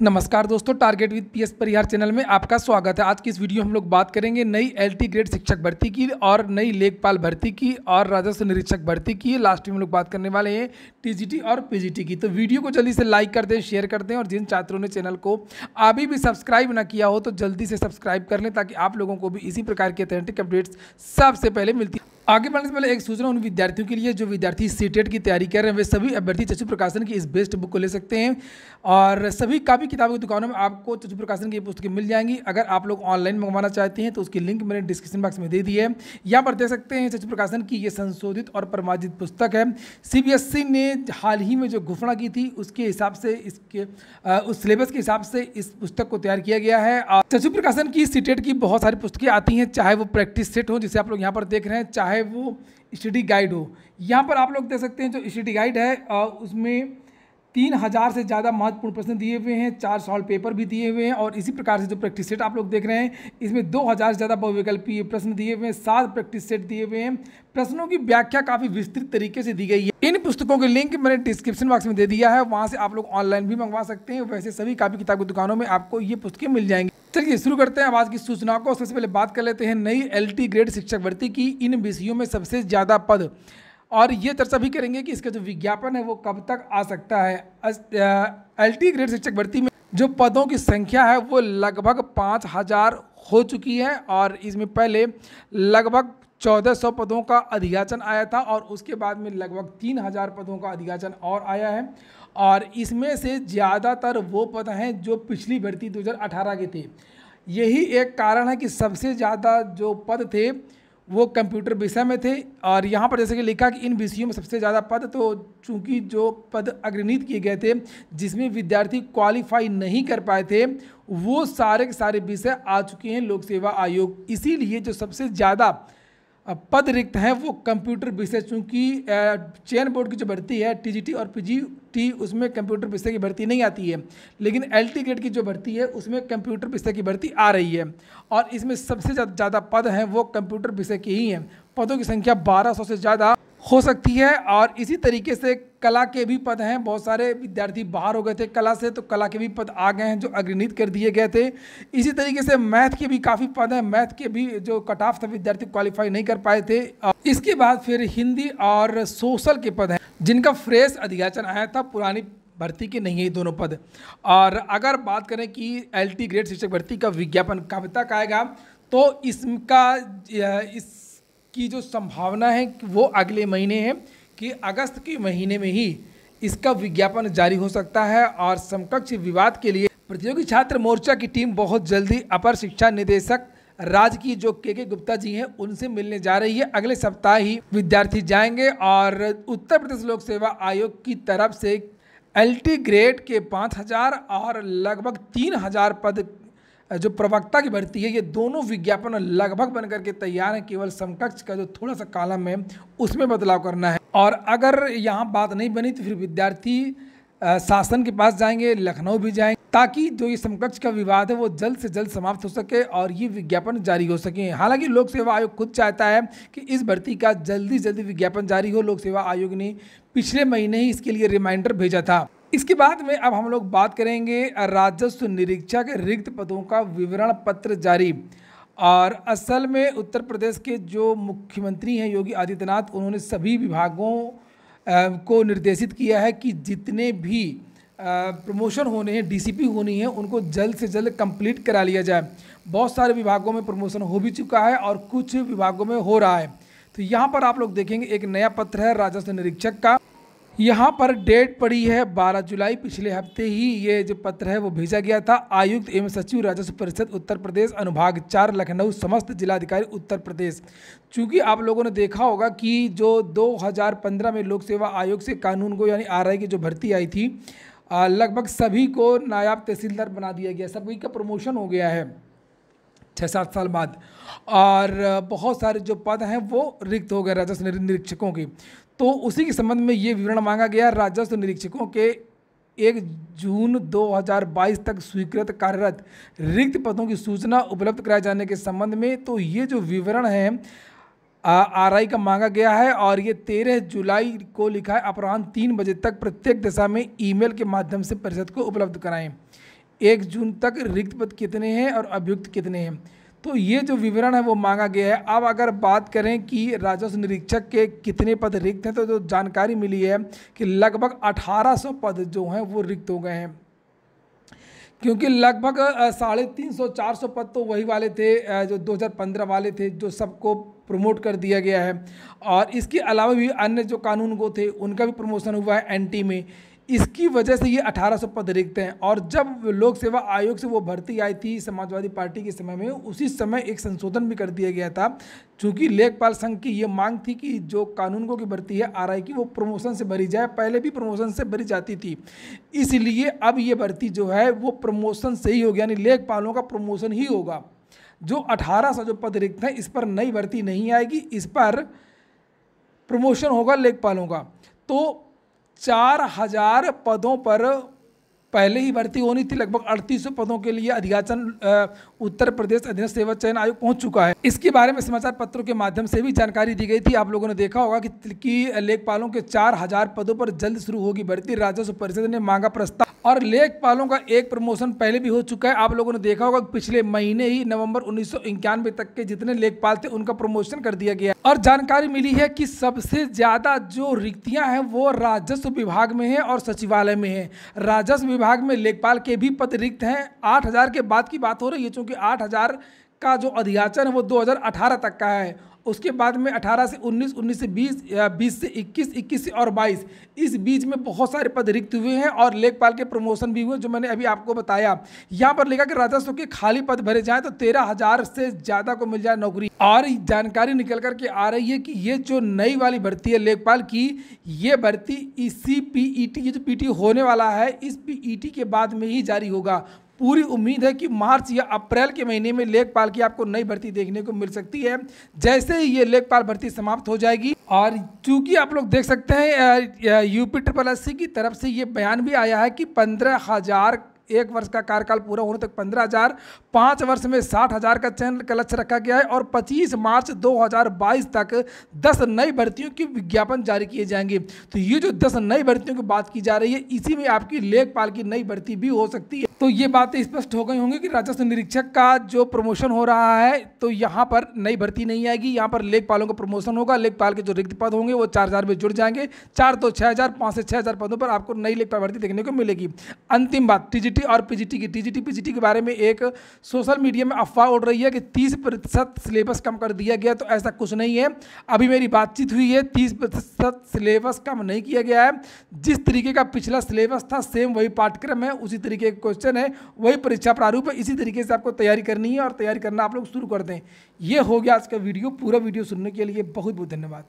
नमस्कार दोस्तों, target with PS Parihar channel में आपका स्वागत है। आज की इस वीडियो हम लोग बात करेंगे नई एलटी ग्रेड शिक्षक भर्ती की और नई लेखपाल भर्ती की और राजस्व निरीक्षक भर्ती की। लास्ट में हम लोग बात करने वाले हैं टीजीटी और पीजीटी की। तो वीडियो को जल्दी से लाइक कर दें, शेयर कर दें और जिन छात्रों ने चैनल को अभी भी सब्सक्राइब ना किया हो तो जल्दी से सब्सक्राइब कर लें ताकि आप लोगों को भी इसी प्रकार के अथेंटिक अपडेट्स सबसे पहले मिलती है। आगे बढ़ने से पहले एक सूचना उन विद्यार्थियों के लिए जो विद्यार्थी सीटेट की तैयारी कर रहे हैं, वे सभी अभ्यर्थी चक्षु प्रकाशन की इस बेस्ट बुक को ले सकते हैं और सभी कापी किताबों की दुकानों में आपको चक्षु प्रकाशन की पुस्तकें मिल जाएंगी। अगर आप लोग ऑनलाइन मंगवाना चाहते हैं तो उसकी लिंक मैंने डिस्क्रिप्शन बॉक्स में दे दी है। यहाँ पर देख सकते हैं चक्षु प्रकाशन की ये संशोधित और प्रमाणित पुस्तक है। सीबीएसई ने हाल ही में जो घोषणा की थी उसके हिसाब से उस सिलेबस के हिसाब से इस पुस्तक को तैयार किया गया है। और चक्षु प्रकाशन की सीटेट की बहुत सारी पुस्तकें आती हैं, चाहे वो प्रैक्टिस सेट हो जिसे आप लोग यहाँ पर देख रहे हैं, चाहे वो स्टडी गाइड हो। यहाँ पर आप लोग देख सकते हैं जो स्टडी गाइड है उसमें 3000 से ज़्यादा महत्वपूर्ण प्रश्न दिए हुए हैं, 4 सॉल्व पेपर भी दिए हुए हैं और इसी प्रकार से जो प्रैक्टिस सेट आप लोग देख रहे हैं इसमें 2000 से ज़्यादा बहुविकल्पीय प्रश्न दिए हुए हैं, 7 प्रैक्टिस सेट दिए हुए हैं। प्रश्नों की व्याख्या काफ़ी विस्तृत तरीके से दी गई है। इन पुस्तकों के लिंक मैंने डिस्क्रिप्शन बॉक्स में दे दिया है, वहाँ से आप लोग ऑनलाइन भी मंगवा सकते हैं। वैसे सभी कापी किताब की दुकानों में आपको ये पुस्तकें मिल जाएंगी। चलिए शुरू करते हैं आज की सूचना को। सबसे पहले बात कर लेते हैं नई एलटी ग्रेड शिक्षक भर्ती की। इन विषयों में सबसे ज़्यादा पद और ये चर्चा भी करेंगे कि इसका जो विज्ञापन है वो कब तक आ सकता है। एलटी ग्रेड शिक्षक भर्ती में जो पदों की संख्या है वो लगभग 5000 हो चुकी है और इसमें पहले लगभग 1400 पदों का अधियाचन आया था और उसके बाद में लगभग 3000 पदों का अधियाचन और आया है। और इसमें से ज़्यादातर वो पद हैं जो पिछली भर्ती 2018 के थे। यही एक कारण है कि सबसे ज़्यादा जो पद थे वो कंप्यूटर विषय में थे। और यहाँ पर जैसे कि लिखा कि इन विषयों में सबसे ज़्यादा पद, तो चूँकि जो पद अग्रनीत किए गए थे जिसमें विद्यार्थी क्वालिफाई नहीं कर पाए थे वो सारे के सारे विषय आ चुके हैं लोक सेवा आयोग। इसीलिए जो सबसे ज़्यादा पद रिक्त हैं वो कंप्यूटर विषय, चूँकि चयन बोर्ड की जो भर्ती है टीजीटी और पीजीटी उसमें कंप्यूटर विषय की भर्ती नहीं आती है, लेकिन एलटी ग्रेड की जो भर्ती है उसमें कंप्यूटर विषय की भर्ती आ रही है और इसमें सबसे ज़्यादा पद हैं वो कंप्यूटर विषय के ही हैं। पदों की संख्या 1200 से ज़्यादा हो सकती है। और इसी तरीके से कला के भी पद हैं, बहुत सारे विद्यार्थी बाहर हो गए थे कला से, तो कला के भी पद आ गए हैं जो अग्रनीत कर दिए गए थे। इसी तरीके से मैथ के भी काफ़ी पद हैं, मैथ के भी जो कट ऑफ था विद्यार्थी क्वालिफाई नहीं कर पाए थे। इसके बाद फिर हिंदी और सोशल के पद हैं जिनका फ्रेश अधियाचन आया था, पुरानी भर्ती के नहीं है ये दोनों पद। और अगर बात करें कि एलटी ग्रेड शिक्षक भर्ती का विज्ञापन कब तक आएगा तो इसकी जो संभावना है कि वो अगले महीने है कि अगस्त के महीने में ही इसका विज्ञापन जारी हो सकता है। और समकक्ष विवाद के लिए प्रतियोगी छात्र मोर्चा की टीम बहुत जल्दी अपर शिक्षा निदेशक राज्य की जो के गुप्ता जी हैं उनसे मिलने जा रही है। अगले सप्ताह ही विद्यार्थी जाएंगे और उत्तर प्रदेश लोक सेवा आयोग की तरफ से एलटी ग्रेड के 5000 और लगभग 3000 पद जो प्रवक्ता की भर्ती है, ये दोनों विज्ञापन लगभग बनकर के तैयार हैं। केवल समकक्ष का जो थोड़ा सा कॉलम है उसमें बदलाव करना है। और अगर यहाँ बात नहीं बनी तो फिर विद्यार्थी शासन के पास जाएंगे, लखनऊ भी जाएंगे ताकि जो ये समकक्ष का विवाद है वो जल्द से जल्द समाप्त हो सके और ये विज्ञापन जारी हो सके। हालांकि लोक सेवा आयोग खुद चाहता है कि इस भर्ती का जल्दी जल्दी विज्ञापन जारी हो। लोक सेवा आयोग ने पिछले महीने ही इसके लिए रिमाइंडर भेजा था। इसके बाद में अब हम लोग बात करेंगे राजस्व निरीक्षक रिक्त पदों का विवरण पत्र जारी। और असल में उत्तर प्रदेश के जो मुख्यमंत्री हैं योगी आदित्यनाथ, उन्होंने सभी विभागों को निर्देशित किया है कि जितने भी प्रमोशन होने हैं, डीसीपी होनी है, उनको जल्द से जल्द कंप्लीट करा लिया जाए। बहुत सारे विभागों में प्रमोशन हो भी चुका है और कुछ विभागों में हो रहा है। तो यहाँ पर आप लोग देखेंगे एक नया पत्र है राजस्व निरीक्षक का। यहाँ पर डेट पड़ी है 12 जुलाई, पिछले हफ्ते ही ये जो पत्र है वो भेजा गया था। आयुक्त एवं सचिव राजस्व परिषद उत्तर प्रदेश अनुभाग 4 लखनऊ, समस्त जिलाधिकारी उत्तर प्रदेश। चूँकि आप लोगों ने देखा होगा कि जो 2015 में लोक सेवा आयोग से कानून को यानी आरआई की जो भर्ती आई थी, लगभग सभी को नायब तहसीलदार बना दिया गया, सभी का प्रमोशन हो गया है 6-7 साल बाद। और बहुत सारे जो पद हैं वो रिक्त हो गए राजस्व निरीक्षकों के। तो उसी के संबंध में ये विवरण मांगा गया। राजस्व निरीक्षकों के 1 जून 2022 तक स्वीकृत कार्यरत रिक्त पदों की सूचना उपलब्ध कराए जाने के संबंध में तो ये जो विवरण है आरआई का मांगा गया है और ये 13 जुलाई को लिखा है अपराह्न 3 बजे तक प्रत्येक दिशा में ईमेल के माध्यम से परिषद को उपलब्ध कराएं। 1 जून तक रिक्त पद कितने हैं और अभियुक्त कितने हैं। तो ये जो विवरण है वो मांगा गया है। अब अगर बात करें कि राजस्व निरीक्षक के कितने पद रिक्त हैं, तो जो जानकारी मिली है कि लगभग 1800 पद जो हैं वो रिक्त हो गए हैं, क्योंकि लगभग 350-400 पद तो वही वाले थे जो 2015 वाले थे, जो सबको प्रमोट कर दिया गया है। और इसके अलावा भी अन्य जो कानून गो थे उनका भी प्रमोशन हुआ है एनटी में। इसकी वजह से ये 1800 पद रिक्त हैं। और जब लोक सेवा आयोग से वो भर्ती आई थी समाजवादी पार्टी के समय में, उसी समय एक संशोधन भी कर दिया गया था, चूँकि लेखपाल संघ की ये मांग थी कि जो कानूनगो की भर्ती है आरआई की, वो प्रमोशन से भरी जाए। पहले भी प्रमोशन से भरी जाती थी, इसलिए अब ये भर्ती जो है वो प्रमोशन से ही होगी, यानी लेखपालों का प्रमोशन ही होगा। जो 1800 जो पद रिक्त हैं इस पर नई भर्ती नहीं आएगी, इस पर प्रमोशन होगा लेखपालों का। तो 4000 पदों पर पहले ही भर्ती होनी थी। लगभग 3800 पदों के लिए अधियाचन उत्तर प्रदेश अधीनस्थ सेवा चयन आयोग पहुंच चुका है। इसके बारे में समाचार पत्रों के माध्यम से भी जानकारी दी गई थी। आप लोगों ने देखा होगा कि लेखपालों के 4000 पदों पर जल्द शुरू होगी भर्ती। राजस्व परिषद ने मांगा प्रस्ताव। और लेखपालों का एक प्रमोशन पहले भी हो चुका है। आप लोगों ने देखा होगा पिछले महीने ही नवंबर 1991 तक के जितने लेखपाल थे उनका प्रमोशन कर दिया गया। और जानकारी मिली है कि सबसे ज्यादा जो रिक्तियां हैं वो राजस्व विभाग में है और सचिवालय में है। राजस्व विभाग में लेखपाल के भी पद रिक्त हैं। 8000 के बाद की बात हो रही है, क्योंकि 8000 का जो अधियाचन है वो 2018 तक का है। उसके बाद में 18 से 19, 19 से 20, 20 से 21, 21 से और 22, इस बीच में बहुत सारे पद रिक्त हुए हैं और लेखपाल के प्रमोशन भी हुए, जो मैंने अभी आपको बताया। यहाँ पर लिखा कि राजस्व के खाली पद भरे जाएं तो 13000 से ज़्यादा को मिल जाए नौकरी। और जानकारी निकल करके आ रही है कि ये जो नई वाली भर्ती है लेखपाल की, ये भर्ती इसी पीईटी, ये जो पीटी होने वाला है, इस पीईटी के बाद में ही जारी होगा। पूरी उम्मीद है कि मार्च या अप्रैल के महीने में लेखपाल की आपको नई भर्ती देखने को मिल सकती है, जैसे ही ये लेखपाल भर्ती समाप्त हो जाएगी। और चूंकि आप लोग देख सकते हैं यूपी की तरफ से ये बयान भी आया है कि 15,000 1 वर्ष का कार्यकाल पूरा होने तक 15,000, 5 वर्ष में 60,000 का चयन का लक्ष्य रखा गया है। और 25 मार्च 2022 तक 10 नई भर्तियों के विज्ञापन जारी किए जाएंगे। तो ये जो 10 नई भर्तियों की बात की जा रही है, इसी में आपकी लेखपाल की नई भर्ती भी हो सकती है। तो ये बातें स्पष्ट हो गई होंगी कि राजस्व निरीक्षक का जो प्रमोशन हो रहा है, तो यहाँ पर नई भर्ती नहीं आएगी, यहाँ पर लेखपालों का प्रमोशन होगा। लेखपाल के जो रिक्त पद होंगे वो 4000 में जुड़ जाएंगे। 4 तो 6000, 5 से 6000 पदों पर आपको नई लेखपाल भर्ती देखने को मिलेगी। अंतिम बात टीजीटी और पीजीटी की। टीजीटी पीजीटी के बारे में एक सोशल मीडिया में अफवाह उड़ रही है कि 30% सिलेबस कम कर दिया गया, तो ऐसा कुछ नहीं है। अभी मेरी बातचीत हुई है, 30% सिलेबस कम नहीं किया गया है। जिस तरीके का पिछला सिलेबस था सेम वही पाठ्यक्रम है, उसी तरीके के क्वेश्चन है, वही परीक्षा प्रारूप है। इसी तरीके से आपको तैयारी करनी है और तैयारी करना आप लोग शुरू कर दें। ये हो गया आज का वीडियो। पूरा वीडियो सुनने के लिए बहुत बहुत धन्यवाद।